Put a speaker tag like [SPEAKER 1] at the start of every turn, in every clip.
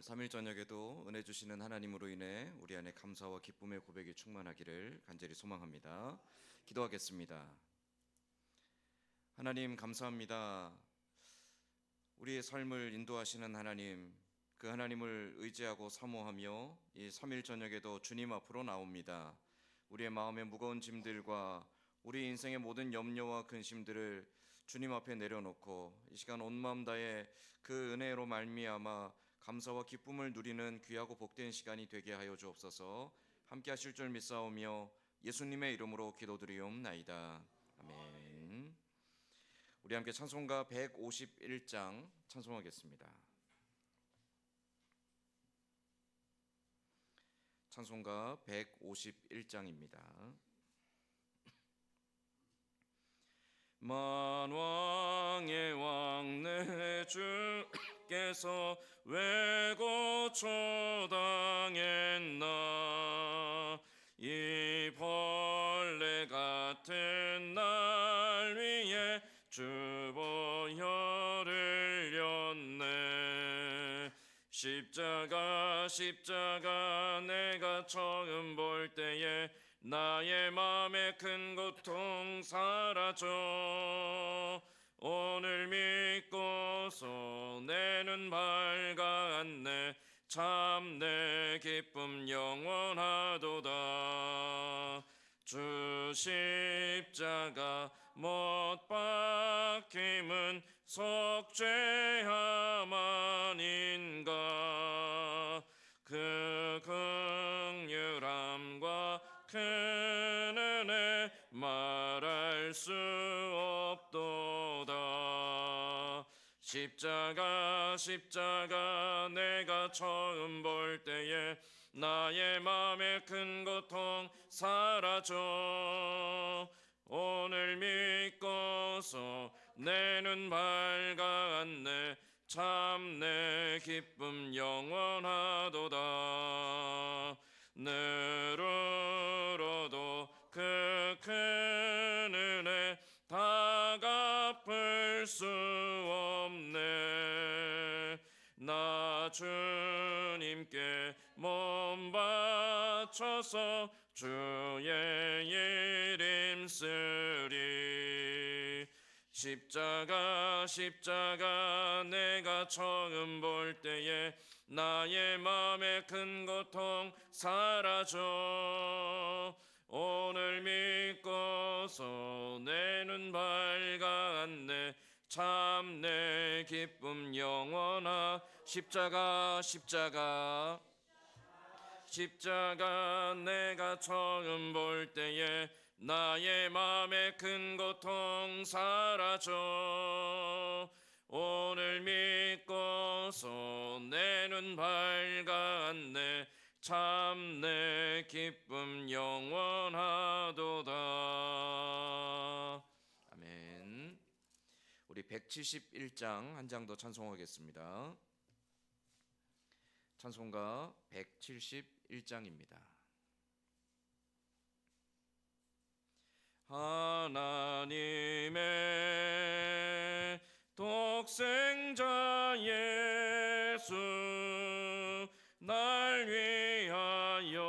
[SPEAKER 1] 오늘 3일 저녁에도 은혜 주시는 하나님으로 인해 우리 안에 감사와 기쁨의 고백이 충만하기를 간절히 소망합니다. 기도하겠습니다. 하나님 감사합니다. 우리의 삶을 인도하시는 하나님, 그 하나님을 의지하고 사모하며 이 3일 저녁에도 주님 앞으로 나옵니다. 우리의 마음의 무거운 짐들과 우리 인생의 모든 염려와 근심들을 주님 앞에 내려놓고 이 시간 온 마음 다해 그 은혜로 말미암아 감사와 기쁨을 누리는 귀하고 복된 시간이 되게 하여 주옵소서. 함께 하실 줄 믿사오며 예수님의 이름으로 기도드리옵나이다. 아멘. 우리 함께 찬송가 151장 찬송하겠습니다. 찬송가 151장입니다. 만왕의 왕 내 주께서 왜 고초당했나. 이 벌레 같은 날 위에 주보혈을 흘렸네. 십자가 내가 처음 볼 때에 나의 맘에 큰 고통 사라져. 오늘 믿고서 내 눈 밝았네. 참 내 기쁨 영원하도다. 주 십자가 못 박힘은 속죄함아닌가. 그 긍휼함과 큰 은혜 말할 수 없도다. 십자가 내가 처음 볼 때에 나의 맘에 큰 고통 사라져. 오늘 믿고서 내 눈 밝았네. 참 내 기쁨 영원하도다. 늘으로도 그 큰 은혜 다 갚을 수 없네. 나 주님께 몸 바쳐서 주의 이름 쓰리. 십자가 내가 처음 볼 때에 나의 맘에 큰 고통 사라져. 오늘 믿고서 내 눈 밝았네. 참 내 기쁨 영원하. 십자가 내가 처음 볼 때에 나의 맘에 큰 고통 사라져. 오늘 믿고서 내 눈 밝았네. 참 내 기쁨 영원하도다. 아멘. 우리 171장 한 장 더 찬송하겠습니다. 찬송가 171장입니다. 하나님의 독생자 예수 날 위하여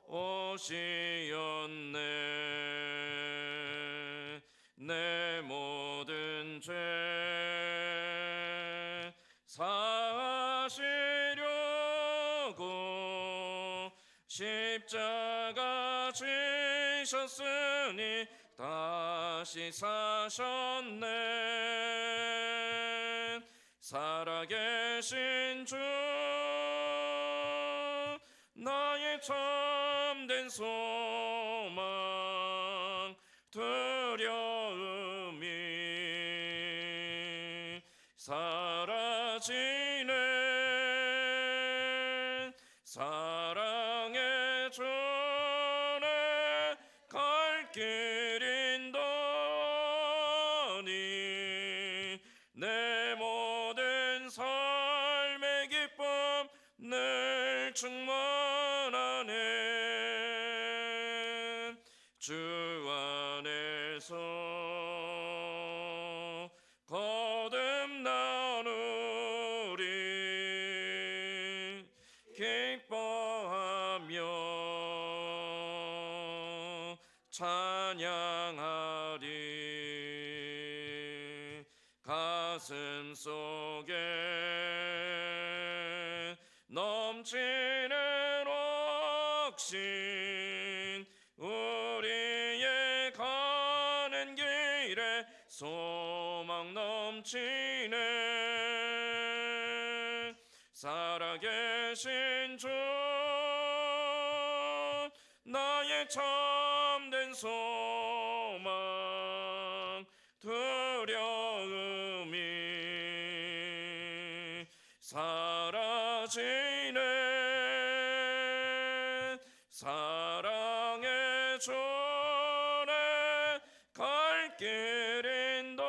[SPEAKER 1] 오시었네. 내 모든 죄 사시려고 십자가 지셨으니 다시 사셨네. 살아계신 주 나의 참된 소망 두려움이 사라지네. 사랑의 전에 갈 길인더니 내 모든 삶의 기쁨 늘 충만하네. 주 안에서 거듭 나누 찬양하리. 가슴 속에 넘치는 옥신 우리의 가는 길에 소망 넘치네. 살아계신 주 나의 참된 소망 두려움이 사라지네. 사랑의 주내 갈 길 인도하니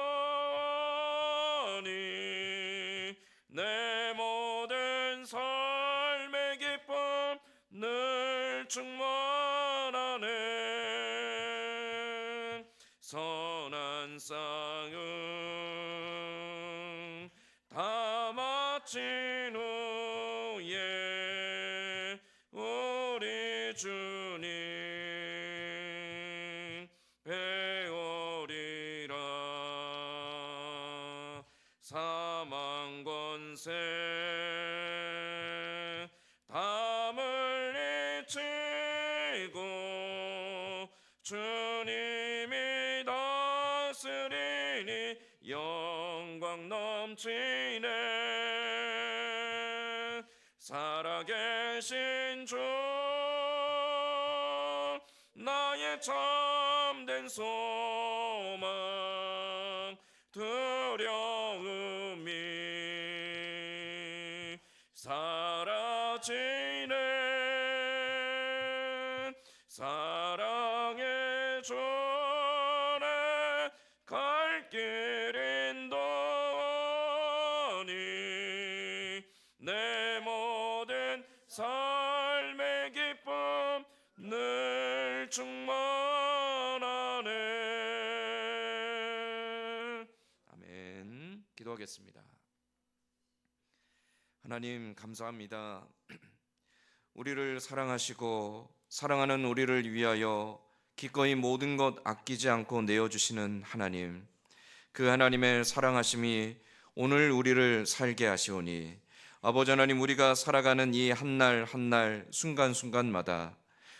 [SPEAKER 1] 내 모든 삶의 기쁨 늘 충만하네. 선한 쌍은 다 마친 후에 우리 주님 배우리라. 사망 권세 다 물리치고 주님이 다스리니 영광 넘치네. 살아계신 주 나의 참된 소망 두려움이 사라지네. 사랑의 주내 갈 길 인도하니 내 모든 삶의 기쁨 늘 충만하네. 아멘. 기도하겠습니다. 하나님 감사합니다. 우리를 사랑하시고 사랑하는 우리를 위하여 기꺼이 모든 것 아끼지 않고 내어주시는 하나님, 그 하나님의 사랑하심이 오늘 우리를 살게 하시오니 아버지 하나님, 우리가 살아가는 이 한날 한날 순간순간마다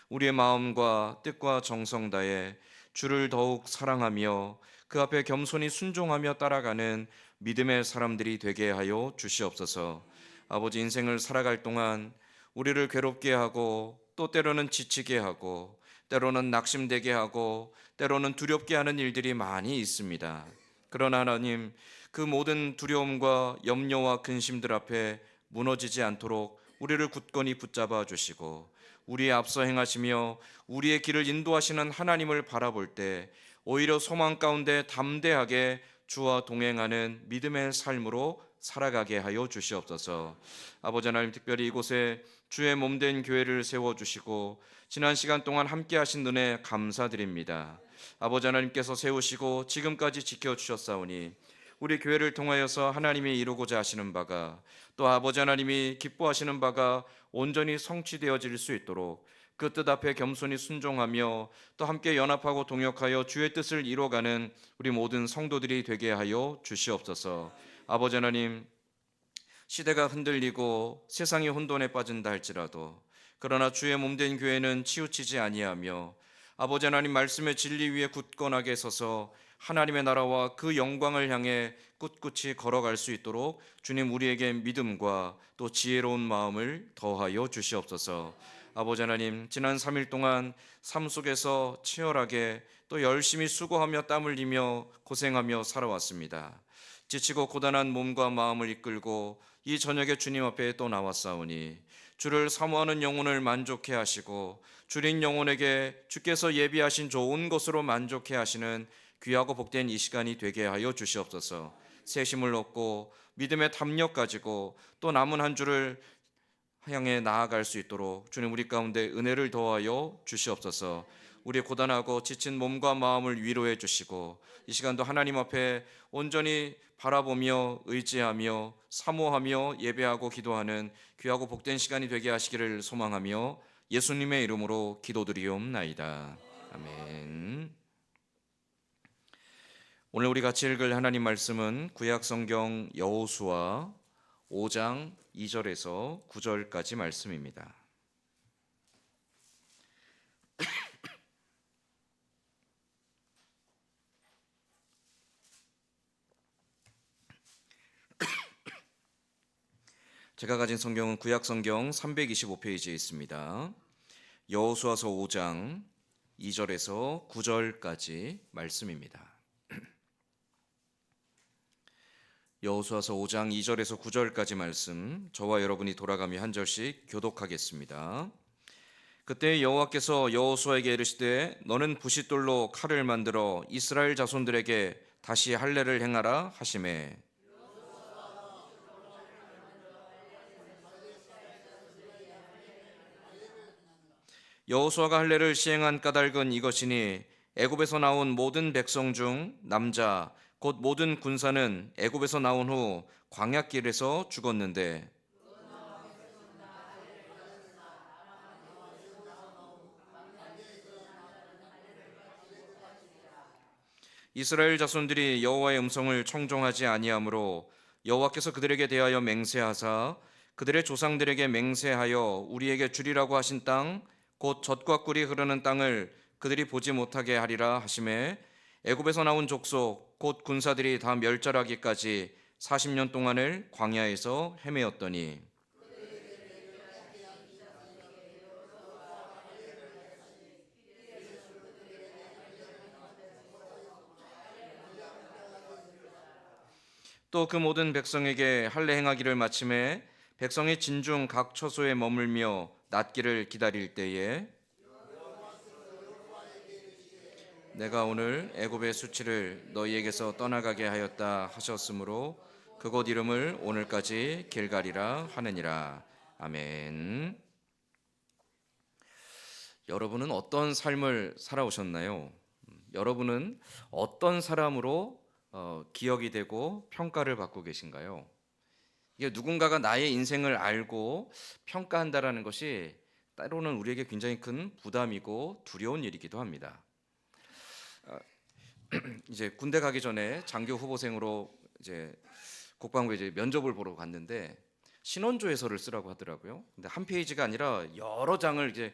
[SPEAKER 1] 우리의 마음과 뜻과 정성 다해 주를 더욱 사랑하며 그 앞에 겸손히 순종하며 따라가는 믿음의 사람들이 되게 하여 주시옵소서. 아버지, 인생을 살아갈 동안 우리를 괴롭게 하고 또 때로는 지치게 하고 때로는 낙심되게 하고 때로는 두렵게 하는 일들이 많이 있습니다. 그러나 하나님, 그 모든 두려움과 염려와 근심들 앞에 무너지지 않도록 우리를 굳건히 붙잡아 주시고 우리의 앞서 행하시며 우리의 길을 인도하시는 하나님을 바라볼 때 오히려 소망 가운데 담대하게 주와 동행하는 믿음의 삶으로 살아가게 하여 주시옵소서. 아버지 하나님, 특별히 이곳에 주의 몸된 교회를 세워주시고 지난 시간 동안 함께 하신 은혜 감사드립니다. 아버지 하나님께서 세우시고 지금까지 지켜주셨사오니 우리 교회를 통하여서 하나님이 이루고자 하시는 바가, 또 아버지 하나님이 기뻐하시는 바가 온전히 성취되어질 수 있도록 그 뜻 앞에 겸손히 순종하며 또 함께 연합하고 동역하여 주의 뜻을 이루어가는 우리 모든 성도들이 되게 하여 주시옵소서. 아버지 하나님, 시대가 흔들리고 세상이 혼돈에 빠진다 할지라도 그러나 주의 몸된 교회는 치우치지 아니하며 아버지 하나님 말씀의 진리 위에 굳건하게 서서 하나님의 나라와 그 영광을 향해 꿋꿋이 걸어갈 수 있도록 주님, 우리에게 믿음과 또 지혜로운 마음을 더하여 주시옵소서. 아버지 하나님, 지난 3일 동안 삶 속에서 치열하게 또 열심히 수고하며 땀 흘리며 고생하며 살아왔습니다. 지치고 고단한 몸과 마음을 이끌고 이 저녁에 주님 앞에 또 나왔사오니 주를 사모하는 영혼을 만족해 하시고 주린 영혼에게 주께서 예비하신 좋은 것으로 만족해 하시는 귀하고 복된 이 시간이 되게 하여 주시옵소서. 새 힘을 얻고 믿음의 담력 가지고 또 남은 한 주를 향해 나아갈 수 있도록 주님, 우리 가운데 은혜를 더하여 주시옵소서. 우리의 고단하고 지친 몸과 마음을 위로해 주시고 이 시간도 하나님 앞에 온전히 바라보며 의지하며 사모하며 예배하고 기도하는 귀하고 복된 시간이 되게 하시기를 소망하며 예수님의 이름으로 기도드리옵나이다. 아멘. 오늘 우리 같이 읽을 하나님 말씀은 구약 성경 여호수아 5장 2절에서 9절까지 말씀입니다. 제가 가진 성경은 구약 성경 325페이지에 있습니다. 여호수아서 5장 2절에서 9절까지 말씀입니다. 여호수아서 5장 2절에서 9절까지 말씀, 저와 여러분이 돌아가며 한 절씩 교독하겠습니다. 그때 여호와께서 여호수아에게 이르시되 너는 부싯돌로 칼을 만들어 이스라엘 자손들에게 다시 할례를 행하라 하시매 여호수아가 할례를 시행한 까닭은 이것이니 애굽에서 나온 모든 백성 중 남자 곧 모든 군사는 애굽에서 나온 후 광야길에서 죽었는데 이스라엘 자손들이 여호와의 음성을 청종하지 아니하므로 여호와께서 그들에게 대하여 맹세하사 그들의 조상들에게 맹세하여 우리에게 주리라고 하신 땅 곧 젖과 꿀이 흐르는 땅을 그들이 보지 못하게 하리라 하시매 애굽에서 나온 족속 곧 군사들이 다 멸절하기까지 40년 동안을 광야에서 헤매었더니 또 그 모든 백성에게 할례 행하기를 마침에 백성이 진중 각 처소에 머물며 낫기를 기다릴 때에 내가 오늘 애굽의 수치를 너희에게서 떠나가게 하였다 하셨으므로 그곳 이름을 오늘까지 길갈이라 하느니라. 아멘. 여러분은 어떤 삶을 살아오셨나요? 여러분은 어떤 사람으로 기억이 되고 평가를 받고 계신가요? 이게 누군가가 나의 인생을 알고 평가한다라는 것이 때로는 우리에게 굉장히 큰 부담이고 두려운 일이기도 합니다. 이제 군대 가기 전에 장교 후보생으로 이제 국방부에 이제 면접을 보러 갔는데 신원조회서를 쓰라고 하더라고요. 근데 한 페이지가 아니라 여러 장을 이제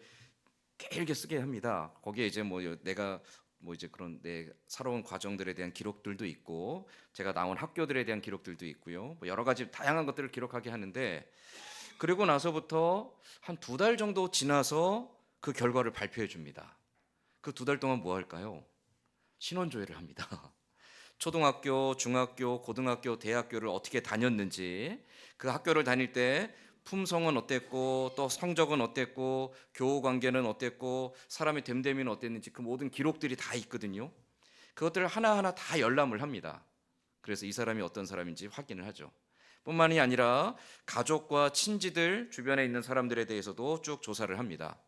[SPEAKER 1] 길게 쓰게 합니다. 거기에 이제 뭐 내가 뭐 이제 그런 내 살아온 과정들에 대한 기록들도 있고 제가 나온 학교들에 대한 기록들도 있고요. 뭐 여러 가지 다양한 것들을 기록하게 하는데 그리고 나서부터 한 2달 정도 지나서 그 결과를 발표해 줍니다. 그 2달 동안 뭐 할까요? 신원조회를 합니다. 초등학교, 중학교, 고등학교, 대학교를 어떻게 다녔는지, 그 학교를 다닐 때 품성은 어땠고 또 성적은 어땠고 교우 관계는 어땠고 사람의 됨됨이는 어땠는지 그 모든 기록들이 다 있거든요. 그것들을 하나하나 다 열람을 합니다. 그래서 이 사람이 어떤 사람인지 확인을 하죠. 뿐만이 아니라 가족과 친지들 주변에 있는 사람들에 대해서도 쭉 조사를 합니다.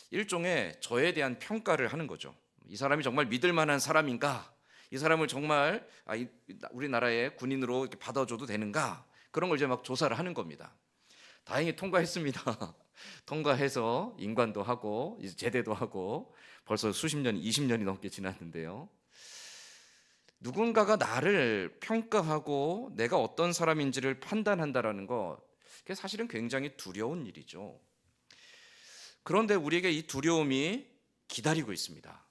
[SPEAKER 1] 일종의 저에 대한 평가를 하는 거죠. 이 사람이 정말 믿을 만한 사람인가? 이 사람을 정말 우리나라의 군인으로 이렇게 받아줘도 되는가? 그런 걸 이제 막 조사를 하는 겁니다. 다행히 통과했습니다. 통과해서 인관도 하고 이제 제대도 하고 벌써 수십 년, 20년이 넘게 지났는데요. 누군가가 나를 평가하고 내가 어떤 사람인지를 판단한다라는 거, 그게 사실은 굉장히 두려운 일이죠. 그런데 우리에게 이 두려움이 기다리고 있습니다.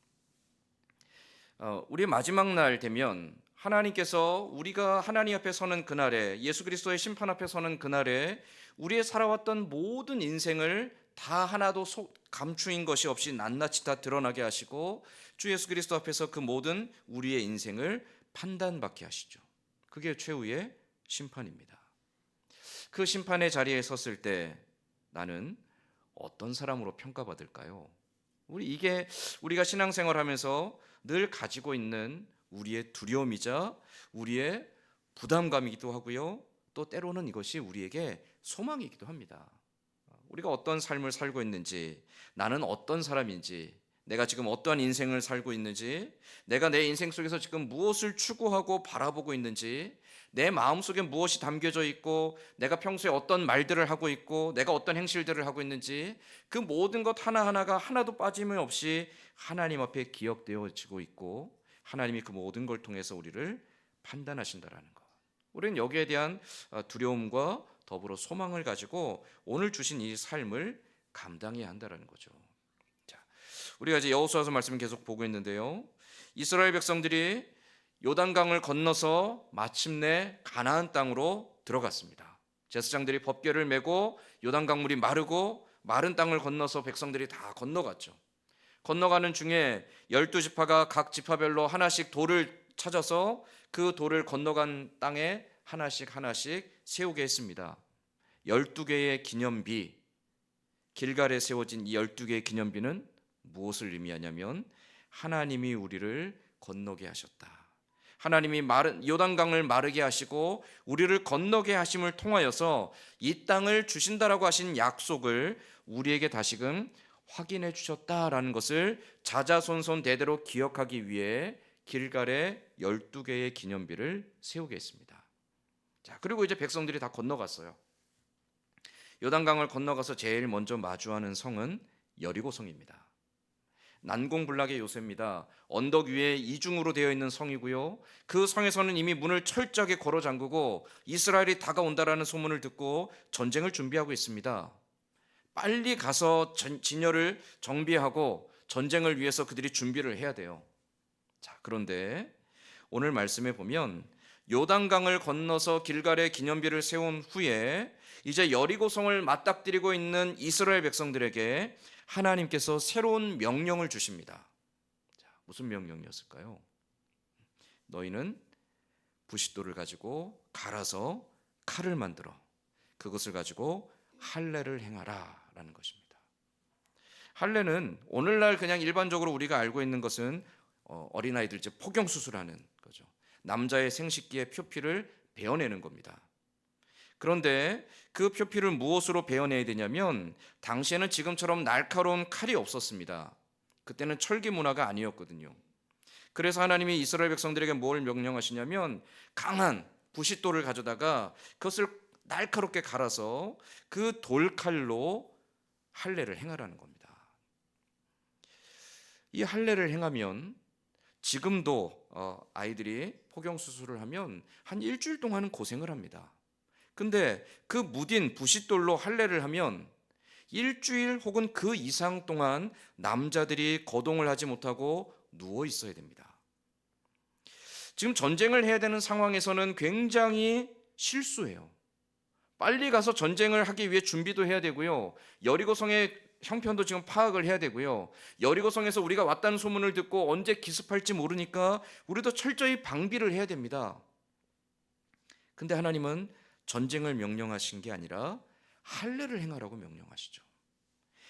[SPEAKER 1] 우리 마지막 날 되면 하나님께서 우리가 하나님 앞에 서는 그날에 예수 그리스도의 심판 앞에 서는 그날에 우리의 살아왔던 모든 인생을 다 하나도 감추인 것이 없이 낱낱이 다 드러나게 하시고 주 예수 그리스도 앞에서 그 모든 우리의 인생을 판단받게 하시죠. 그게 최후의 심판입니다. 그 심판의 자리에 섰을 때 나는 어떤 사람으로 평가받을까요? 이게 우리가 신앙생활하면서 늘 가지고 있는 우리의 두려움이자 우리의 부담감이기도 하고요. 또 때로는 이것이 우리에게 소망이기도 합니다. 우리가 어떤 삶을 살고 있는지, 나는 어떤 사람인지, 내가 지금 어떠한 인생을 살고 있는지, 내가 내 인생 속에서 지금 무엇을 추구하고 바라보고 있는지, 내 마음속에 무엇이 담겨져 있고 내가 평소에 어떤 말들을 하고 있고 내가 어떤 행실들을 하고 있는지 그 모든 것 하나하나가 하나도 빠짐없이 하나님 앞에 기억되어지고 있고 하나님이 그 모든 걸 통해서 우리를 판단하신다라는 것. 우리는 여기에 대한 두려움과 더불어 소망을 가지고 오늘 주신 이 삶을 감당해야 한다는 거죠. 자, 우리가 이제 여호수아서 말씀을 계속 보고 있는데요. 이스라엘 백성들이 요단강을 건너서 마침내 가나안 땅으로 들어갔습니다. 제사장들이 법궤를 메고 요단강물이 마르고 마른 땅을 건너서 백성들이 다 건너갔죠. 건너가는 중에 12지파가 각 지파별로 하나씩 돌을 찾아서 그 돌을 건너간 땅에 하나씩 세우게 했습니다. 12개의 기념비, 길갈에 세워진 이 12개의 기념비는 무엇을 의미하냐면 하나님이 우리를 건너게 하셨다. 하나님이 요단강을 마르게 하시고 우리를 건너게 하심을 통하여서 이 땅을 주신다라고 하신 약속을 우리에게 다시금 확인해 주셨다라는 것을 자자손손 대대로 기억하기 위해 길갈에 12개의 기념비를 세우게 했습니다. 자, 그리고 이제 백성들이 다 건너갔어요. 요단강을 건너가서 제일 먼저 마주하는 성은 여리고성입니다. 난공불락의 요새입니다. 언덕 위에 이중으로 되어 있는 성이고요. 그 성에서는 이미 문을 철저하게 걸어 잠그고 이스라엘이 다가온다라는 소문을 듣고 전쟁을 준비하고 있습니다. 빨리 가서 진열을 정비하고 전쟁을 위해서 그들이 준비를 해야 돼요. 자, 그런데 오늘 말씀에 보면 요단강을 건너서 길갈에 기념비를 세운 후에 이제 여리고성을 맞닥뜨리고 있는 이스라엘 백성들에게 하나님께서 새로운 명령을 주십니다. 자, 무슨 명령이었을까요? 너희는 부싯돌을 가지고 갈아서 칼을 만들어 그것을 가지고 할례를 행하라 라는 것입니다. 할례는 오늘날 그냥 일반적으로 우리가 알고 있는 것은 어린아이들 이제 포경수술하는 거죠. 남자의 생식기의 표피를 베어내는 겁니다. 그런데 그 표피를 무엇으로 베어내야 되냐면 당시에는 지금처럼 날카로운 칼이 없었습니다. 그때는 철기 문화가 아니었거든요. 그래서 하나님이 이스라엘 백성들에게 뭘 명령하시냐면 강한 부싯돌을 가져다가 그것을 날카롭게 갈아서 그 돌칼로 할례를 행하라는 겁니다. 이 할례를 행하면 지금도 아이들이 포경수술을 하면 한 일주일 동안은 고생을 합니다. 근데 그 무딘 부싯돌로 할례를 하면 일주일 혹은 그 이상 동안 남자들이 거동을 하지 못하고 누워 있어야 됩니다. 지금 전쟁을 해야 되는 상황에서는 굉장히 실수해요. 빨리 가서 전쟁을 하기 위해 준비도 해야 되고요. 여리고성의 형편도 지금 파악을 해야 되고요. 여리고성에서 우리가 왔다는 소문을 듣고 언제 기습할지 모르니까 우리도 철저히 방비를 해야 됩니다. 근데 하나님은 전쟁을 명령하신 게 아니라 할례를 행하라고 명령하시죠.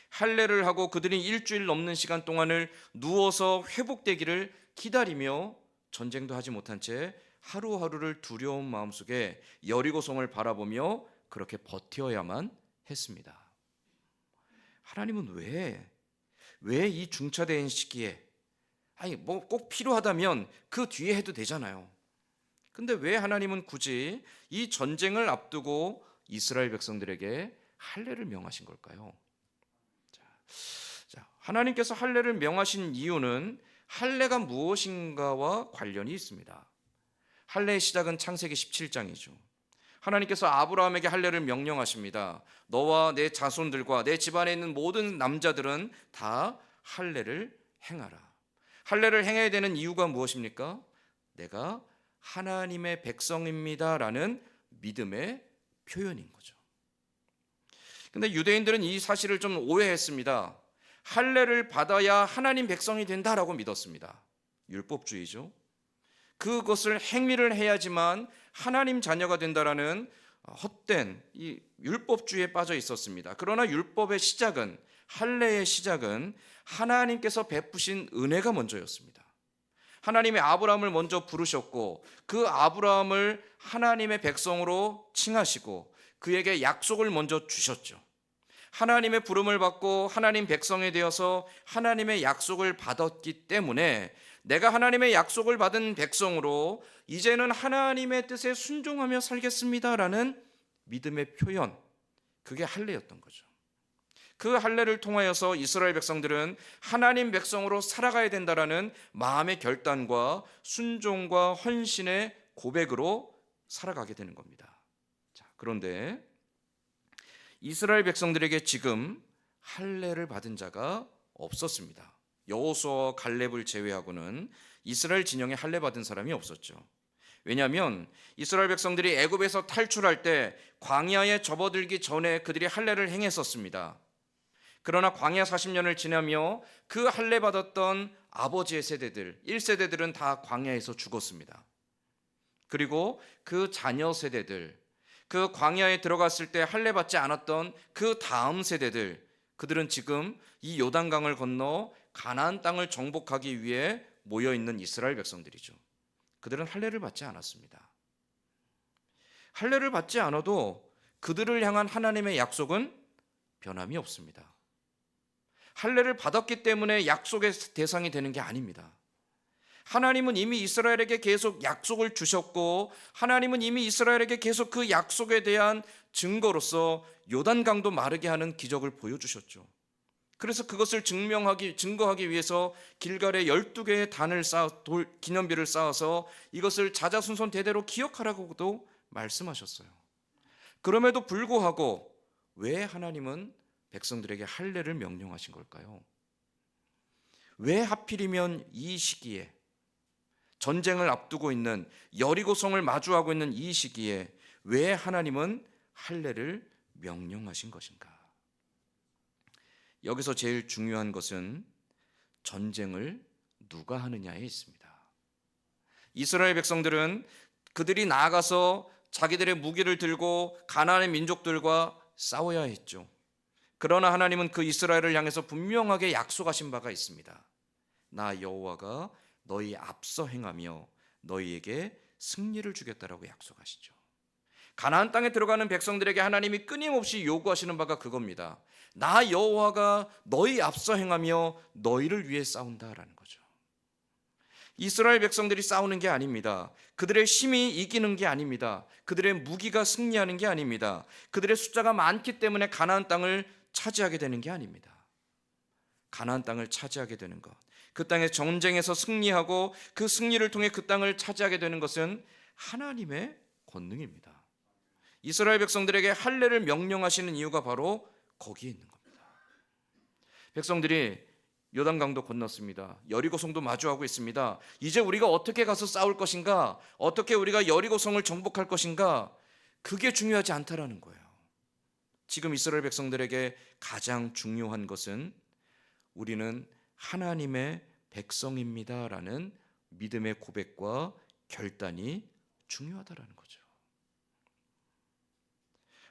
[SPEAKER 1] 할례를 하고 그들이 일주일 넘는 시간 동안을 누워서 회복되기를 기다리며 전쟁도 하지 못한 채 하루하루를 두려운 마음속에 여리고성을 바라보며 그렇게 버텨야만 했습니다. 하나님은 왜 이 중차대인 시기에 뭐 꼭 필요하다면 그 뒤에 해도 되잖아요. 근데 왜 하나님은 굳이 이 전쟁을 앞두고 이스라엘 백성들에게 할례를 명하신 걸까요? 자, 하나님께서 할례를 명하신 이유는 할례가 무엇인가와 관련이 있습니다. 할례의 시작은 창세기 17장이죠. 하나님께서 아브라함에게 할례를 명령하십니다. 너와 내 자손들과 내 집안에 있는 모든 남자들은 다 할례를 행하라. 할례를 행해야 되는 이유가 무엇입니까? 내가 하나님의 백성입니다라는 믿음의 표현인 거죠. 근데 유대인들은 이 사실을 좀 오해했습니다. 할례를 받아야 하나님 백성이 된다라고 믿었습니다. 율법주의죠. 그것을 행위를 해야지만 하나님 자녀가 된다라는 헛된 이 율법주의에 빠져 있었습니다. 그러나 율법의 시작은 할례의 시작은 하나님께서 베푸신 은혜가 먼저였습니다. 하나님이 아브라함을 먼저 부르셨고 그 아브라함을 하나님의 백성으로 칭하시고 그에게 약속을 먼저 주셨죠. 하나님의 부름을 받고 하나님 백성이 되어서 하나님의 약속을 받았기 때문에 내가 하나님의 약속을 받은 백성으로 이제는 하나님의 뜻에 순종하며 살겠습니다라는 믿음의 표현, 그게 할례였던 거죠. 그 할례를 통하여서 이스라엘 백성들은 하나님 백성으로 살아가야 된다라는 마음의 결단과 순종과 헌신의 고백으로 살아가게 되는 겁니다. 자, 그런데 이스라엘 백성들에게 지금 할례를 받은 자가 없었습니다. 여호수아와 갈렙을 제외하고는 이스라엘 진영에 할례 받은 사람이 없었죠. 왜냐하면 이스라엘 백성들이 애굽에서 탈출할 때 광야에 접어들기 전에 그들이 할례를 행했었습니다. 그러나 광야 40년을 지나며 그 할례 받았던 아버지의 세대들, 1세대들은 다 광야에서 죽었습니다. 그리고 그 자녀 세대들, 그 광야에 들어갔을 때 할례 받지 않았던 그 다음 세대들, 그들은 지금 이 요단강을 건너 가나안 땅을 정복하기 위해 모여 있는 이스라엘 백성들이죠. 그들은 할례를 받지 않았습니다. 할례를 받지 않아도 그들을 향한 하나님의 약속은 변함이 없습니다. 할례를 받았기 때문에 약속의 대상이 되는 게 아닙니다. 하나님은 이미 이스라엘에게 계속 약속을 주셨고, 하나님은 이미 이스라엘에게 계속 그 약속에 대한 증거로서 요단강도 마르게 하는 기적을 보여주셨죠. 그래서 그것을 증거하기 위해서 길갈에 12개의 기념비를 쌓아서 이것을 자자손손 대대로 기억하라고도 말씀하셨어요. 그럼에도 불구하고 왜 하나님은 백성들에게 할례를 명령하신 걸까요? 왜 하필이면 이 시기에, 전쟁을 앞두고 있는 여리고성을 마주하고 있는 이 시기에 왜 하나님은 할례를 명령하신 것인가? 여기서 제일 중요한 것은 전쟁을 누가 하느냐에 있습니다. 이스라엘 백성들은 그들이 나아가서 자기들의 무기를 들고 가나안의 민족들과 싸워야 했죠. 그러나 하나님은 그 이스라엘을 향해서 분명하게 약속하신 바가 있습니다. 나 여호와가 너희 앞서 행하며 너희에게 승리를 주겠다라고 약속하시죠. 가나안 땅에 들어가는 백성들에게 하나님이 끊임없이 요구하시는 바가 그겁니다. 나 여호와가 너희 앞서 행하며 너희를 위해 싸운다라는 거죠. 이스라엘 백성들이 싸우는 게 아닙니다. 그들의 힘이 이기는 게 아닙니다. 그들의 무기가 승리하는 게 아닙니다. 그들의 숫자가 많기 때문에 가나안 땅을 차지하게 되는 게 아닙니다. 가나안 땅을 차지하게 되는 것, 그 땅의 전쟁에서 승리하고 그 승리를 통해 그 땅을 차지하게 되는 것은 하나님의 권능입니다. 이스라엘 백성들에게 할례를 명령하시는 이유가 바로 거기에 있는 겁니다. 백성들이 요단강도 건넜습니다. 여리고성도 마주하고 있습니다. 이제 우리가 어떻게 가서 싸울 것인가? 어떻게 우리가 여리고성을 정복할 것인가? 그게 중요하지 않다라는 거예요. 지금 이스라엘 백성들에게 가장 중요한 것은 우리는 하나님의 백성입니다라는 믿음의 고백과 결단이 중요하다라는 거죠.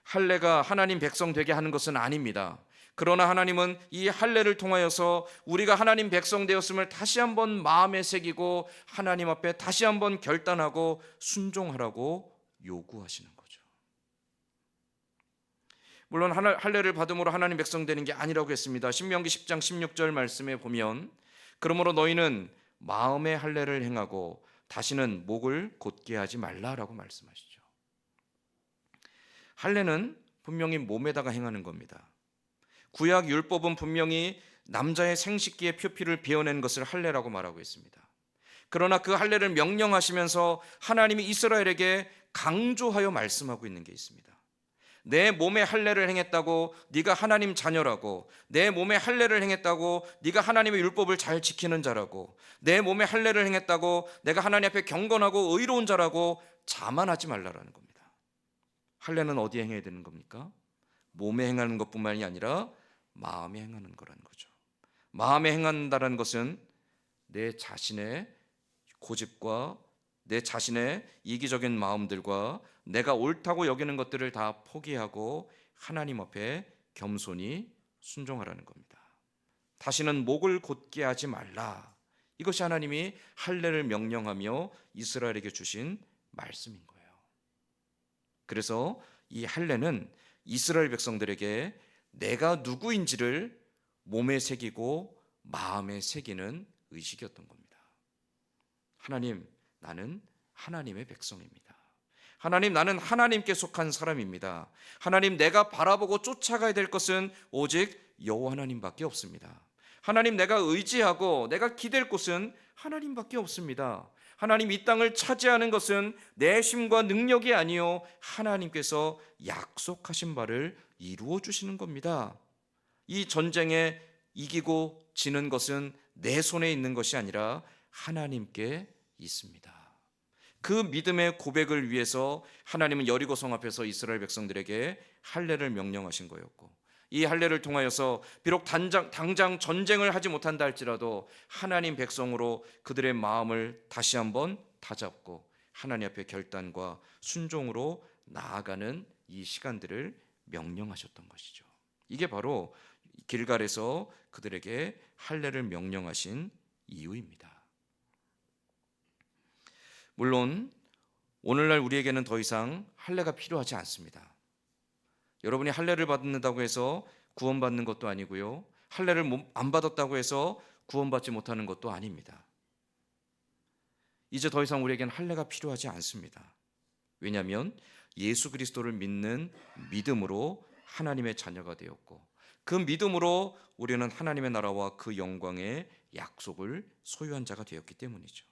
[SPEAKER 1] 할례가 하나님 백성 되게 하는 것은 아닙니다. 그러나 하나님은 이 할례를 통하여서 우리가 하나님 백성 되었음을 다시 한번 마음에 새기고 하나님 앞에 다시 한번 결단하고 순종하라고 요구하시는 거죠. 물론 할례를 받음으로 하나님 백성 되는 게 아니라고 했습니다. 신명기 10장 16절 말씀에 보면 그러므로 너희는 마음의 할례를 행하고 다시는 목을 곧게 하지 말라라고 말씀하시죠. 할례는 분명히 몸에다가 행하는 겁니다. 구약 율법은 분명히 남자의 생식기의 표피를 베어낸 것을 할례라고 말하고 있습니다. 그러나 그 할례를 명령하시면서 하나님이 이스라엘에게 강조하여 말씀하고 있는 게 있습니다. 내 몸에 할례를 행했다고 네가 하나님 자녀라고, 내 몸에 할례를 행했다고 네가 하나님의 율법을 잘 지키는 자라고, 내 몸에 할례를 행했다고 내가 하나님 앞에 경건하고 의로운 자라고 자만하지 말라라는 겁니다. 할례는 어디에 행해야 되는 겁니까? 몸에 행하는 것뿐만이 아니라 마음에 행하는 거라는 거죠. 마음에 행한다는 것은 내 자신의 고집과 내 자신의 이기적인 마음들과 내가 옳다고 여기는 것들을 다 포기하고 하나님 앞에 겸손히 순종하라는 겁니다. 다시는 목을 곧게 하지 말라. 이것이 하나님이 할례를 명령하며 이스라엘에게 주신 말씀인 거예요. 그래서 이 할례는 이스라엘 백성들에게 내가 누구인지를 몸에 새기고 마음에 새기는 의식이었던 겁니다. 하나님, 나는 하나님의 백성입니다. 하나님, 나는 하나님께 속한 사람입니다. 하나님, 내가 바라보고 쫓아가야 될 것은 오직 여호와 하나님밖에 없습니다. 하나님, 내가 의지하고 내가 기댈 곳은 하나님밖에 없습니다. 하나님, 이 땅을 차지하는 것은 내 힘과 능력이 아니요 하나님께서 약속하신 바를 이루어 주시는 겁니다. 이 전쟁에 이기고 지는 것은 내 손에 있는 것이 아니라 하나님께 있습니다. 그 믿음의 고백을 위해서 하나님은 여리고성 앞에서 이스라엘 백성들에게 할례를 명령하신 거였고, 이 할례를 통하여서 비록 당장 전쟁을 하지 못한다 할지라도 하나님 백성으로 그들의 마음을 다시 한번 다잡고 하나님 앞에 결단과 순종으로 나아가는 이 시간들을 명령하셨던 것이죠. 이게 바로 길갈에서 그들에게 할례를 명령하신 이유입니다. 물론 오늘날 우리에게는 더 이상 할례가 필요하지 않습니다. 여러분이 할례를 받는다고 해서 구원받는 것도 아니고요, 할례를 안 받았다고 해서 구원받지 못하는 것도 아닙니다. 이제 더 이상 우리에게는 할례가 필요하지 않습니다. 왜냐하면 예수 그리스도를 믿는 믿음으로 하나님의 자녀가 되었고, 그 믿음으로 우리는 하나님의 나라와 그 영광의 약속을 소유한 자가 되었기 때문이죠.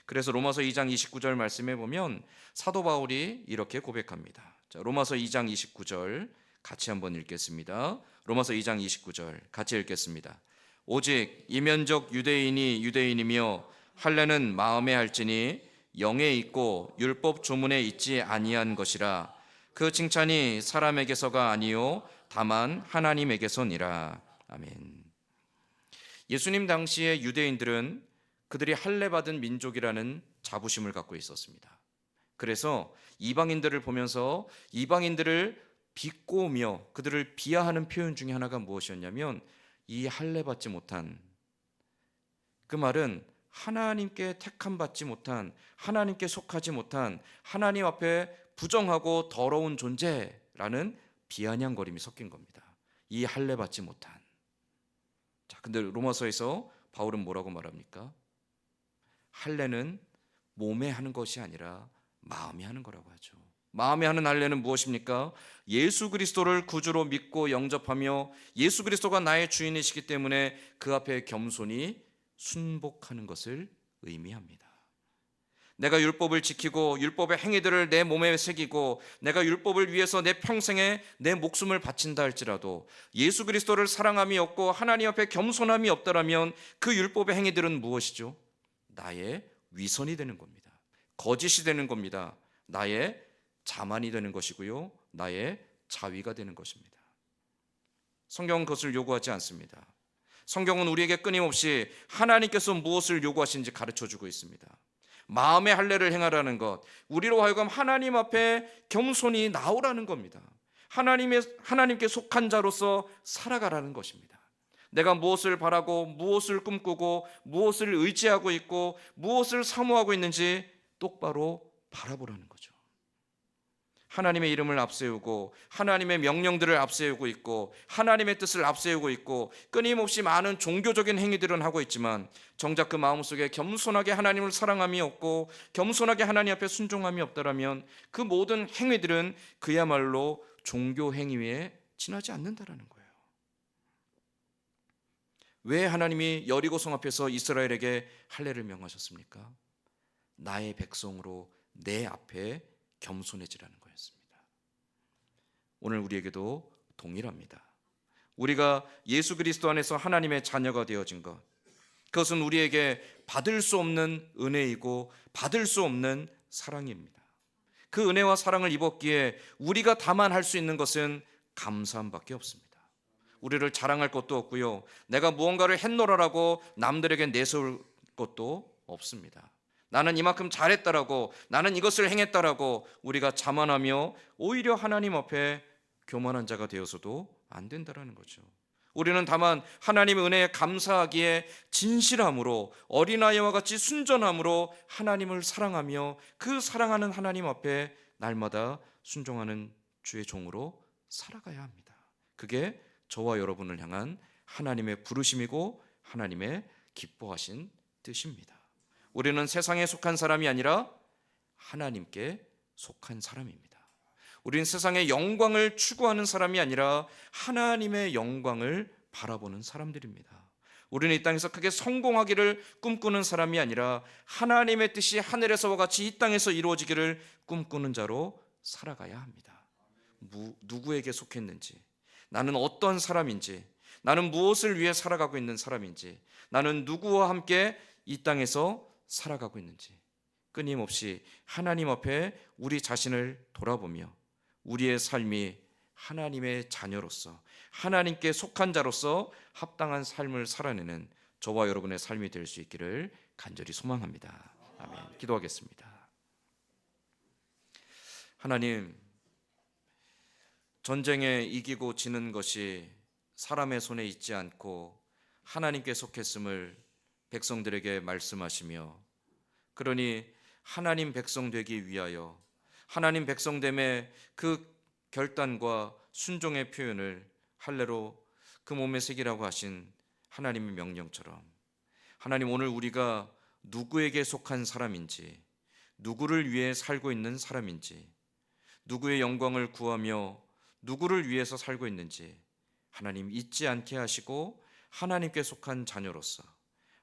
[SPEAKER 1] 그래서 로마서 2장 29절 말씀에 보면 사도 바울이 이렇게 고백합니다. 자, 로마서 2장 29절 같이 한번 읽겠습니다. 로마서 2장 29절 같이 읽겠습니다. 오직 이면적 유대인이 유대인이며 할례는 마음에 할지니 영에 있고 율법 조문에 있지 아니한 것이라. 그 칭찬이 사람에게서가 아니요 다만 하나님에게서니라. 아멘. 예수님 당시의 유대인들은 그들이 할례 받은 민족이라는 자부심을 갖고 있었습니다. 그래서 이방인들을 보면서 이방인들을 비꼬며 그들을 비하하는 표현 중에 하나가 무엇이었냐면, 이 할례 받지 못한, 그 말은 하나님께 택함 받지 못한, 하나님께 속하지 못한, 하나님 앞에 부정하고 더러운 존재라는 비아냥거림이 섞인 겁니다. 이 할례 받지 못한. 자, 근데 로마서에서 바울은 뭐라고 말합니까? 할례는 몸에 하는 것이 아니라 마음에 하는 거라고 하죠. 마음에 하는 할례는 무엇입니까? 예수 그리스도를 구주로 믿고 영접하며 예수 그리스도가 나의 주인이시기 때문에 그 앞에 겸손히 순복하는 것을 의미합니다. 내가 율법을 지키고 율법의 행위들을 내 몸에 새기고 내가 율법을 위해서 내 평생에 내 목숨을 바친다 할지라도 예수 그리스도를 사랑함이 없고 하나님 앞에 겸손함이 없다라면 그 율법의 행위들은 무엇이죠? 나의 위선이 되는 겁니다. 거짓이 되는 겁니다. 나의 자만이 되는 것이고요, 나의 자위가 되는 것입니다. 성경은 그것을 요구하지 않습니다. 성경은 우리에게 끊임없이 하나님께서 무엇을 요구하시는지 가르쳐주고 있습니다. 마음의 할례를 행하라는 것, 우리로 하여금 하나님 앞에 겸손히 나오라는 겁니다. 하나님께 속한 자로서 살아가라는 것입니다. 내가 무엇을 바라고 무엇을 꿈꾸고 무엇을 의지하고 있고 무엇을 사모하고 있는지 똑바로 바라보라는 거죠. 하나님의 이름을 앞세우고 하나님의 명령들을 앞세우고 있고 하나님의 뜻을 앞세우고 있고 끊임없이 많은 종교적인 행위들은 하고 있지만 정작 그 마음속에 겸손하게 하나님을 사랑함이 없고 겸손하게 하나님 앞에 순종함이 없다라면 그 모든 행위들은 그야말로 종교 행위에 지나지 않는다라는 거예요. 왜 하나님이 여리고성 앞에서 이스라엘에게 할례를 명하셨습니까? 나의 백성으로 내 앞에 겸손해지라는 거였습니다. 오늘 우리에게도 동일합니다. 우리가 예수 그리스도 안에서 하나님의 자녀가 되어진 것, 그것은 우리에게 받을 수 없는 은혜이고 받을 수 없는 사랑입니다. 그 은혜와 사랑을 입었기에 우리가 다만 할 수 있는 것은 감사함밖에 없습니다. 우리를 자랑할 것도 없고요, 내가 무언가를 했노라라고 남들에게 내세울 것도 없습니다. 나는 이만큼 잘했다라고, 나는 이것을 행했다라고 우리가 자만하며 오히려 하나님 앞에 교만한 자가 되어서도 안 된다라는 거죠. 우리는 다만 하나님의 은혜에 감사하기에 진실함으로 어린아이와 같이 순전함으로 하나님을 사랑하며 그 사랑하는 하나님 앞에 날마다 순종하는 주의 종으로 살아가야 합니다. 그게 저와 여러분을 향한 하나님의 부르심이고 하나님의 기뻐하신 뜻입니다. 우리는 세상에 속한 사람이 아니라 하나님께 속한 사람입니다. 우리는 세상의 영광을 추구하는 사람이 아니라 하나님의 영광을 바라보는 사람들입니다. 우리는 이 땅에서 크게 성공하기를 꿈꾸는 사람이 아니라 하나님의 뜻이 하늘에서와 같이 이 땅에서 이루어지기를 꿈꾸는 자로 살아가야 합니다. 누구에게 속했는지, 나는 어떤 사람인지, 나는 무엇을 위해 살아가고 있는 사람인지, 나는 누구와 함께 이 땅에서 살아가고 있는지 끊임없이 하나님 앞에 우리 자신을 돌아보며 우리의 삶이 하나님의 자녀로서 하나님께 속한 자로서 합당한 삶을 살아내는 저와 여러분의 삶이 될 수 있기를 간절히 소망합니다. 아멘. 기도하겠습니다. 하나님, 전쟁에 이기고 지는 것이 사람의 손에 있지 않고 하나님께 속했음을 백성들에게 말씀하시며, 그러니 하나님 백성 되기 위하여 하나님 백성됨의 그 결단과 순종의 표현을 할례로 그 몸에 새기라고 하신 하나님의 명령처럼, 하나님, 오늘 우리가 누구에게 속한 사람인지, 누구를 위해 살고 있는 사람인지, 누구의 영광을 구하며 누구를 위해서 살고 있는지 하나님 잊지 않게 하시고 하나님께 속한 자녀로서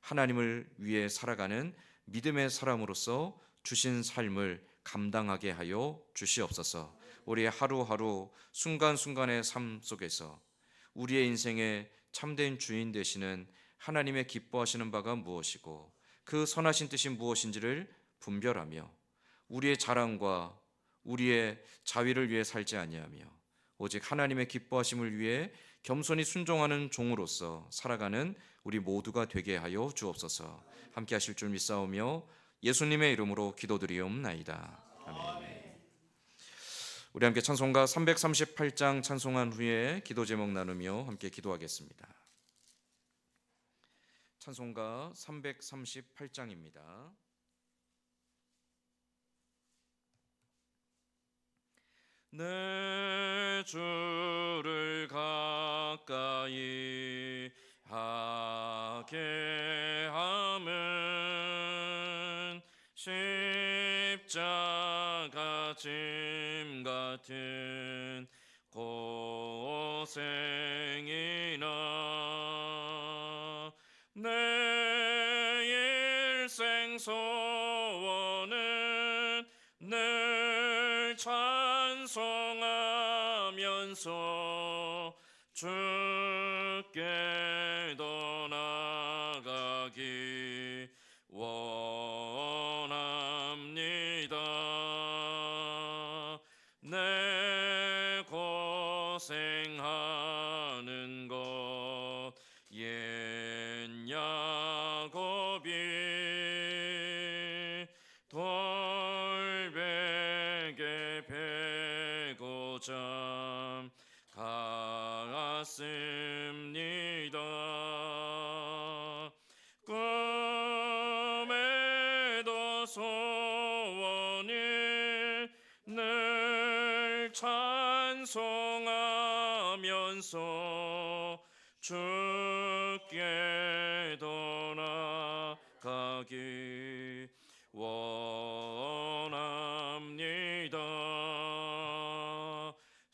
[SPEAKER 1] 하나님을 위해 살아가는 믿음의 사람으로서 주신 삶을 감당하게 하여 주시옵소서. 우리의 하루하루 순간순간의 삶 속에서 우리의 인생의 참된 주인 되시는 하나님의 기뻐하시는 바가 무엇이고 그 선하신 뜻이 무엇인지를 분별하며 우리의 자랑과 우리의 자위를 위해 살지 아니하며 오직 하나님의 기뻐하심을 위해 겸손히 순종하는 종으로서 살아가는 우리 모두가 되게 하여 주옵소서. 함께 하실 줄 믿사오며 예수님의 이름으로 기도드리옵나이다. 아멘. 우리 함께 찬송가 338장 찬송한 후에 기도 제목 나누며 함께 기도하겠습니다. 찬송가 338장입니다. 내 주를 가까이 하게 함은 십자가 짐 같은 고생이나 내 일생 소원은 늘 찬송하면서 주께 더 나아가기 원합니다. 내 고생하는 것 옛 야곱이 돌베개 베고자 갔습니다. 꿈에도 소원이 늘 찬송하면서 주께 더 나아가기 원합니다.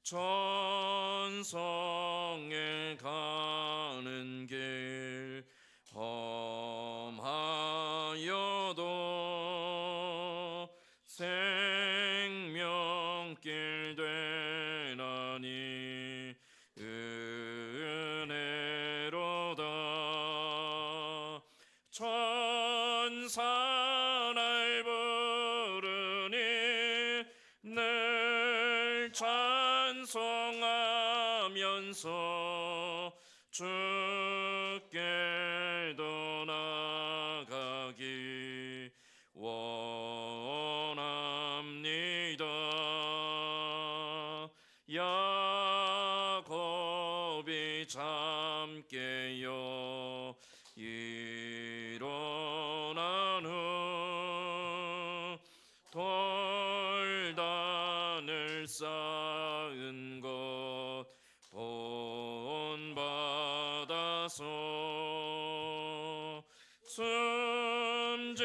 [SPEAKER 1] 천성에 가는 길 험하여도 생명길 되나니 은혜로다. 천사 날 부르니 늘 찬송하면서 주께 더 나아가기 원합니다. 야곱이 잠깨어 일어난 후 돌단을 쌓은 것 본받아서 숨지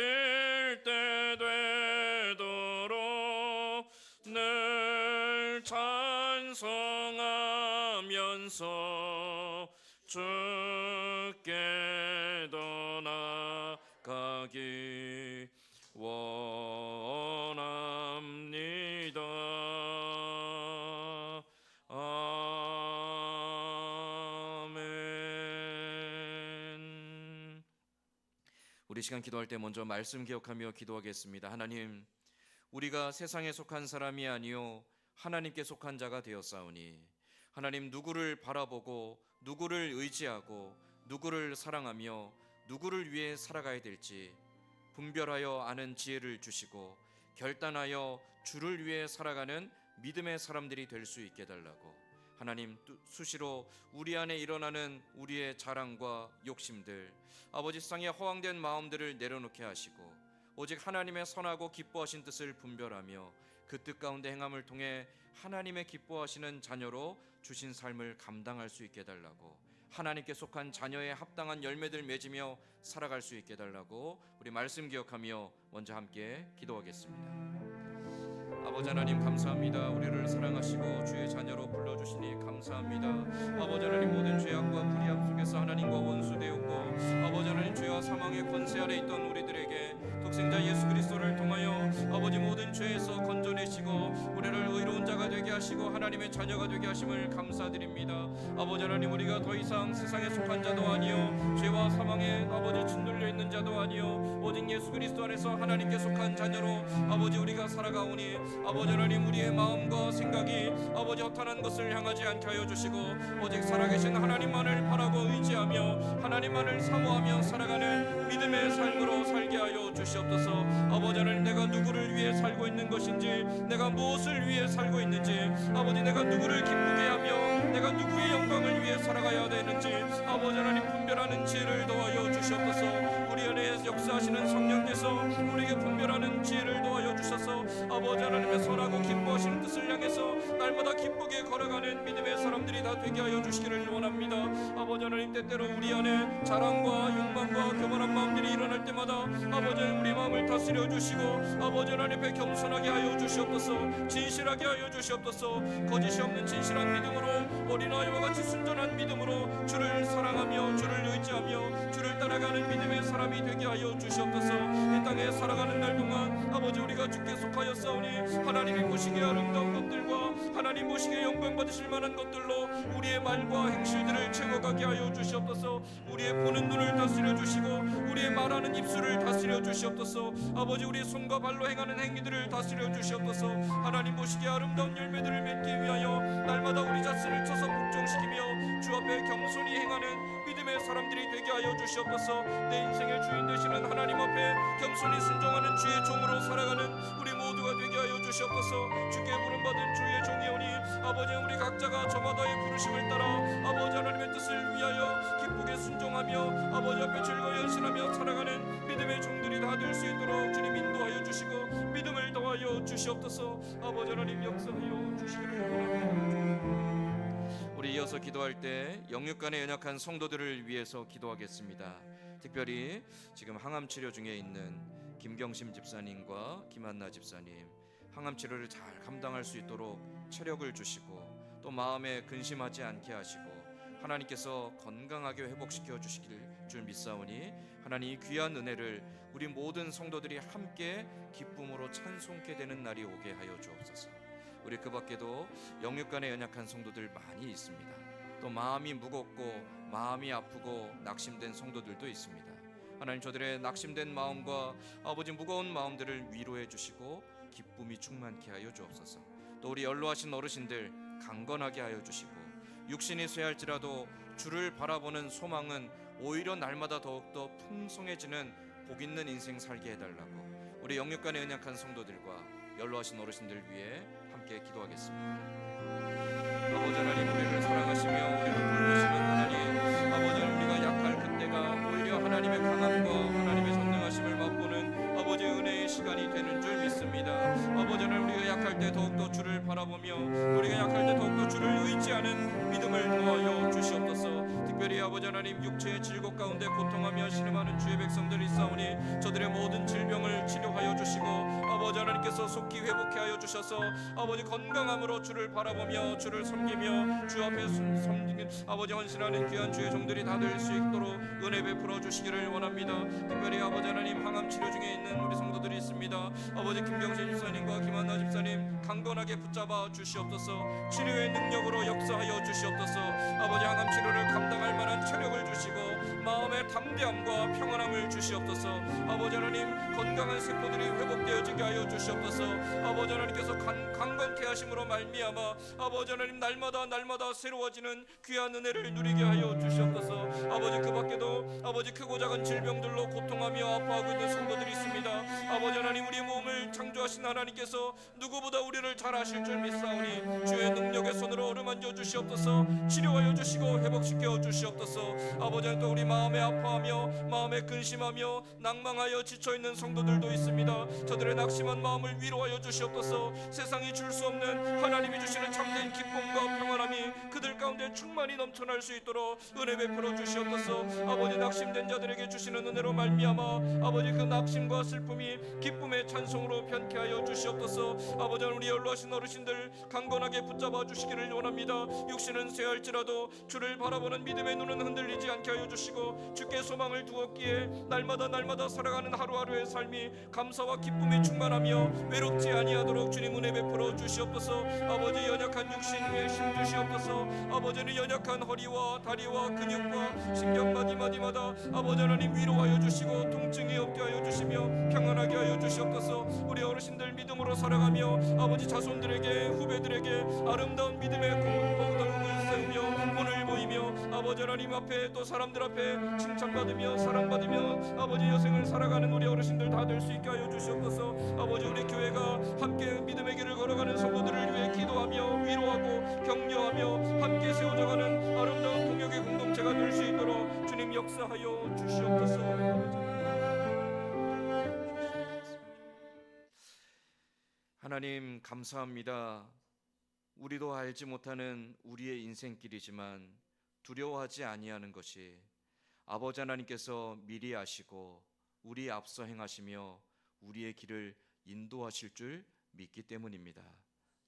[SPEAKER 1] 찬송하면서 주께 더 나아가기 원합니다. 아멘. 우리 시간 기도할 때 먼저 말씀 기억하며 기도하겠습니다. 하나님, 우리가 세상에 속한 사람이 아니요 하나님께 속한 자가 되었사오니 하나님, 누구를 바라보고 누구를 의지하고 누구를 사랑하며 누구를 위해 살아가야 될지 분별하여 아는 지혜를 주시고 결단하여 주를 위해 살아가는 믿음의 사람들이 될 수 있게 달라고. 하나님, 수시로 우리 안에 일어나는 우리의 자랑과 욕심들, 아버지 세상의 허황된 마음들을 내려놓게 하시고 오직 하나님의 선하고 기뻐하신 뜻을 분별하며 그 뜻 가운데 행함을 통해 하나님의 기뻐하시는 자녀로 주신 삶을 감당할 수 있게 달라고, 하나님께 속한 자녀의 합당한 열매들 맺으며 살아갈 수 있게 달라고 우리 말씀 기억하며 먼저 함께 기도하겠습니다. 아버지 하나님, 감사합니다. 우리를 사랑하시고 주의 자녀로 불러주시니 감사합니다. 아버지 하나님, 모든 죄악과 불의함 속에서 하나님과 원수되었고 아버지 하나님, 죄와 사망의 권세 아래 있던 우리들에게 독생자 예수 그리스도를 통하여 아버지 모든 죄에서 건져내시고 우리를 의로운 자가 되게 하시고 하나님의 자녀가 되게 하심을 감사드립니다. 아버지 하나님, 우리가 더 이상 세상에 속한 자도 아니요 죄와 사망에 아버지 짓눌려 있는 자도 아니요 오직 예수 그리스도 안에서 하나님께 속한 자녀로 아버지 우리가 살아가오니 아버지 하나님, 우리의 마음과 생각이 아버지 허탄한 것을 향하지 않게 하여 주시고 오직 살아계신 하나님만을 바라고 의지하며 하나님만을 사모하며 살아가는 믿음의 삶으로 살게 하여 주시옵소서. 아버지 하나님, 내가 누구를 위해 살고 있는 것인지, 내가 무엇을 위해 살고 있는지, 아버지 내가 누구를 기쁘게 하며 내가 누구의 영광을 위해 살아가야 되는지 아버지 하나님, 분별하는 지혜를 더하여 주시옵소서. 우리 안에 역사하시는 성령께서 우리에게 분별하는 지혜를 더하여 주셔서 아버지 하나님의 선하고 기뻐하시는 뜻을 향해서 날마다 기쁘게 걸어가는 믿음의 사람들이 다 되게 하여 주시기를 원합니다. 아버지 하나님, 때때로 우리 안에 자랑과 욕망과 교만한 마음들이 일어날 때마다 아버지 우리 마음을 다스려 주시고 아버지 하나님 앞에 겸손하게 하여 주시옵소서. 진실하게 하여 주시옵소서. 거짓이 없는 진실한 믿음으로, 어린아이와 같이 순전한 믿음으로 주를 사랑하며 주를 의지하며 주를 따라가는 믿음의 사람이 되게 하여 주시옵소서. 이 땅에 살아가는 날 동안 아버지 우리가 주께 속하여 싸우니 하나님이 보시기에 아름다운 것들과 하나님 보시기에 영광 받으실 만한 것들로 우리의 말과 행실들을 채워가게 하여 주시옵소서. 우리의 보는 눈을 다스려 주시고 우리의 말하는 입술을 다스려 주시옵소서. 아버지, 우리 손과 발로 행하는 행위들을 다스려 주시옵소서. 하나님 보시기에 아름다운 열매들을 맺기 위하여 날마다 우리 자신을 쳐서 복종시키며 주 앞에 겸손히 행하는 믿음의 사람들이 되게 하여 주시옵소서. 내 인생의 주인 되시는 하나님 앞에 겸손히 순종하는 주의 종으로 살아가는 우리 모두가 되게 하여 주시옵소서. 주께 부름받은 주의 종이오니 아버지, 우리 각자가 저마다의 부르심을 따라 아버지 하나님의 뜻을 위하여 기쁘게 순종하며 아버지 앞에 즐거이 헌신하며 살아가는 믿음의 종들이 다 될 수 있도록 주님 인도하여 주시고 믿음을 더하여 주시옵소서. 아버지 하나님, 역사하여 주시기를 원합니다. 우리 이어서 기도할 때 영육간의 연약한 성도들을 위해서 기도하겠습니다. 특별히 지금 항암 치료 중에 있는 김경심 집사님과 김한나 집사님, 항암 치료를 잘 감당할 수 있도록 체력을 주시고 또 마음에 근심하지 않게 하시고 하나님께서 건강하게 회복시켜 주시길 줄 믿사오니 하나님, 이 귀한 은혜를 우리 모든 성도들이 함께 기쁨으로 찬송케 되는 날이 오게 하여 주옵소서. 우리 그 밖에도 영육간에 연약한 성도들 많이 있습니다. 또 마음이 무겁고 마음이 아프고 낙심된 성도들도 있습니다. 하나님, 저들의 낙심된 마음과 아버지 무거운 마음들을 위로해 주시고 기쁨이 충만케 하여 주옵소서. 또 우리 연로하신 어르신들 강건하게 하여 주시고 육신이 쇠할지라도 주를 바라보는 소망은 오히려 날마다 더욱더 풍성해지는 복 있는 인생 살게 해달라고 우리 영육간에 연약한 성도들과 연로하신 어르신들 위해 함께 기도하겠습니다. 아버지 하나님, 우리를 사랑하시며 우리를 돌보시는 하나님, 아버지, 우리가 약할 그때가 오히려 하나님의 강함과 하나님의 전능하심을 맛보는 아버지 은혜의 시간이 되는 줄 믿습니다. 아버지 하나님, 우리가 약할 때 더욱더 주를 바라보며 우리가 약할 때 더욱더 주를 의지하는 믿음을 더하여 주시옵소서. 특별히 아버지 하나님, 육체의 질곡 가운데 고통하며 신음하는 주의 백성들이 있사오니 저들의 모든 질병을 치료하여 주시고 아버지 하나님께서 하나님께서 속히 회복케 하여 주셔서 아버지 건강함으로 주를 바라보며 주를 섬기며 주 앞에 섬기는 아버지 헌신하는 귀한 주의 종들이 다 될 수 있도록 은혜 베풀어 주시기를 원합니다. 특별히 아버지 하나님 항암 치료 중에 있는 우리 성도들이 있습니다. 아버지 김경신 집사님과 김한나 집사님 강건하게 붙잡아 주시옵소서. 치료의 능력으로 역사하여 주시옵소서. 아버지 항암 치료를 감당할 만한 체력을 주시고 마음의 담대함과 평안함을 주시옵소서. 아버지 하나님 건강한 세포들이 회복되어지게 하여 주시옵소서. 아버지 하나님께서 강건케 하심으로 말미암아 아버지 하나님 날마다 새로워지는 귀한 은혜를 누리게 하여 주시옵소서. 아버지 그 밖에도 아버지 크고 작은 질병들로 고통하며 아파하고 있는 성도들이 있습니다. 아버지 하나님 우리 몸을 창조하신 하나님께서 누구보다 우리를 잘 아실 줄 믿사오니 주의 능력의 손으로 어루만져 주시옵소서. 치료하여 주시고 회복시켜 주시옵소서. 아버지 하나님 또 우리 마음에 아파하며 마음에 근심하며 낭망하여 지쳐있는 성도들도 있습니다. 저들의 낙심한 마음을 위로하여 주시옵소서. 세상이 줄 수 없는 하나님이 주시는 참된 기쁨과 평안함이 그들 가운데 충만히 넘쳐날 수 있도록 은혜 베풀어 주시옵소서. 아버지 낙심된 자들에게 주시는 은혜로 말미암아 아버지 그 낙심과 슬픔이 기쁨의 찬송으로 변케 하여 주시옵소서. 아버지 우리 연로하신 어르신들 강건하게 붙잡아 주시기를 원합니다. 육신은 쇠할지라도 주를 바라보는 믿음의 눈은 흔들리지 않게 하여 주시고 주께 소망을 두었기에 날마다 살아가는 하루하루의 삶이 감사와 기쁨이 충만하며 외롭지 아니하도록 주님 은혜 베풀어 주시옵소서. 아버지 연약한 육신 위에 힘 주시옵소서. 아버지는 연약한 허리와 다리와 근육과 신경 마디마디마다 아버지 하나님 위로하여 주시고 통증이 없게 하여 주시며 평안하게 하여 주시옵소서. 우리 어르신들 믿음으로 살아가며 아버지 자손들에게 후배들에게 아름다운 믿음의 거듭을 세우며 본을 보이며 아버지 하나님 앞에 또 사람들 앞에 칭찬받으며 사랑받으며 아버지 여생을 살아가는 우리 어르신들 다 될 수 있게 하여 주시옵소서. 아버지 우리 교회가 함께 믿음의 길을 걸어가는 성도들을 위해 기도하며 위로하고 격려하며 함께 세워져가는 아름다운 동역의 공동체가 될 수 있도록 주님 역사하여 주시옵소서. 하나님 감사합니다. 우리도 알지 못하는 우리의 인생길이지만 두려워하지 아니하는 것이 아버지 하나님께서 미리 아시고 우리 앞서 행하시며 우리의 길을 인도하실 줄 믿기 때문입니다.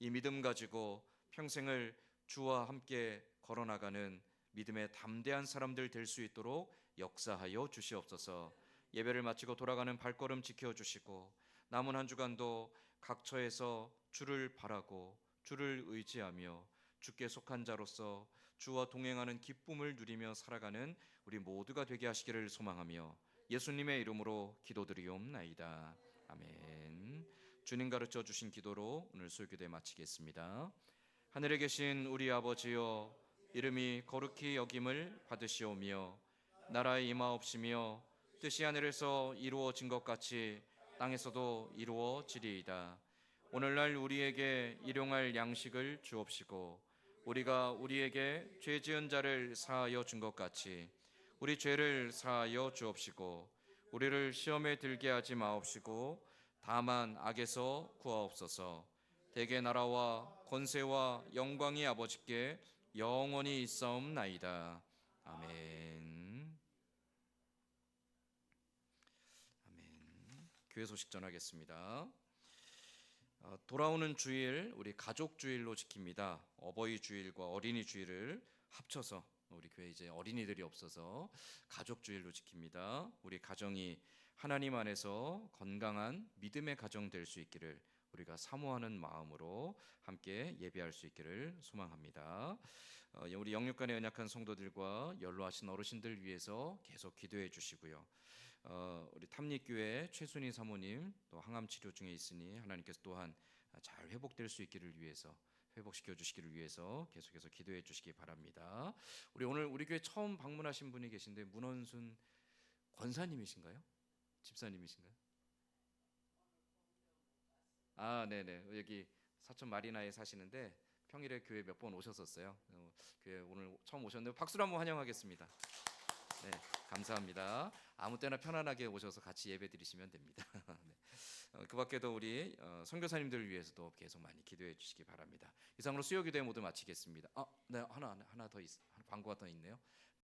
[SPEAKER 1] 이 믿음 가지고 평생을 주와 함께 걸어나가는 믿음의 담대한 사람들 될 수 있도록 역사하여 주시옵소서. 예배를 마치고 돌아가는 발걸음 지켜주시고 남은 한 주간도 각처에서 주를 바라고 주를 의지하며 주께 속한 자로서 주와 동행하는 기쁨을 누리며 살아가는 우리 모두가 되게 하시기를 소망하며 예수님의 이름으로 기도드리옵나이다. 아멘. 주님 가르쳐 주신 기도로 오늘 설교대 마치겠습니다. 하늘에 계신 우리 아버지여, 이름이 거룩히 여김을 받으시오며 나라의 임하옵시며 뜻이 하늘에서 이루어진 것 같이 땅에서도 이루어지리이다. 오늘날 우리에게 일용할 양식을 주옵시고 우리가 우리에게 죄 지은 자를 사하여 준 것 같이 우리 죄를 사하여 주옵시고 우리를 시험에 들게 하지 마옵시고 다만 악에서 구하옵소서. 대개 나라와 권세와 영광이 아버지께 영원히 있사옵나이다. 아멘. 아멘. 교회 소식 전하겠습니다. 돌아오는 주일 우리 가족 주일로 지킵니다. 어버이 주일과 어린이 주일을 합쳐서 우리 교회 이제 어린이들이 없어서 가족 주일로 지킵니다. 우리 가정이 하나님 안에서 건강한 믿음의 가정 될 수 있기를 우리가 사모하는 마음으로 함께 예배할 수 있기를 소망합니다. 우리 영육간의 연약한 성도들과 연로하신 어르신들 위해서 계속 기도해 주시고요. 우리 탐립교회 최순희 사모님 또 항암 치료 중에 있으니 하나님께서 또한 잘 회복될 수 있기를 위해서 회복시켜 주시기를 위해서 계속해서 기도해 주시기 바랍니다. 오늘 우리 교회 처음 방문하신 분이 계신데 문원순 권사님이신가요? 집사님이신가요? 아, 네네. 여기 사천 마리나에 사시는데 평일에 교회 몇 번 오셨었어요. 교회 오늘 처음 오셨는데 박수로 한번 환영하겠습니다. 네, 감사합니다. 아무 때나 편안하게 오셔서 같이 예배 드리시면 됩니다. 네. 그 밖에도 우리 선교사님들을 위해서도 계속 많이 기도해 주시기 바랍니다. 이상으로 수요 기도회 모두 마치겠습니다. 네, 하나 더 광고가 더 있네요.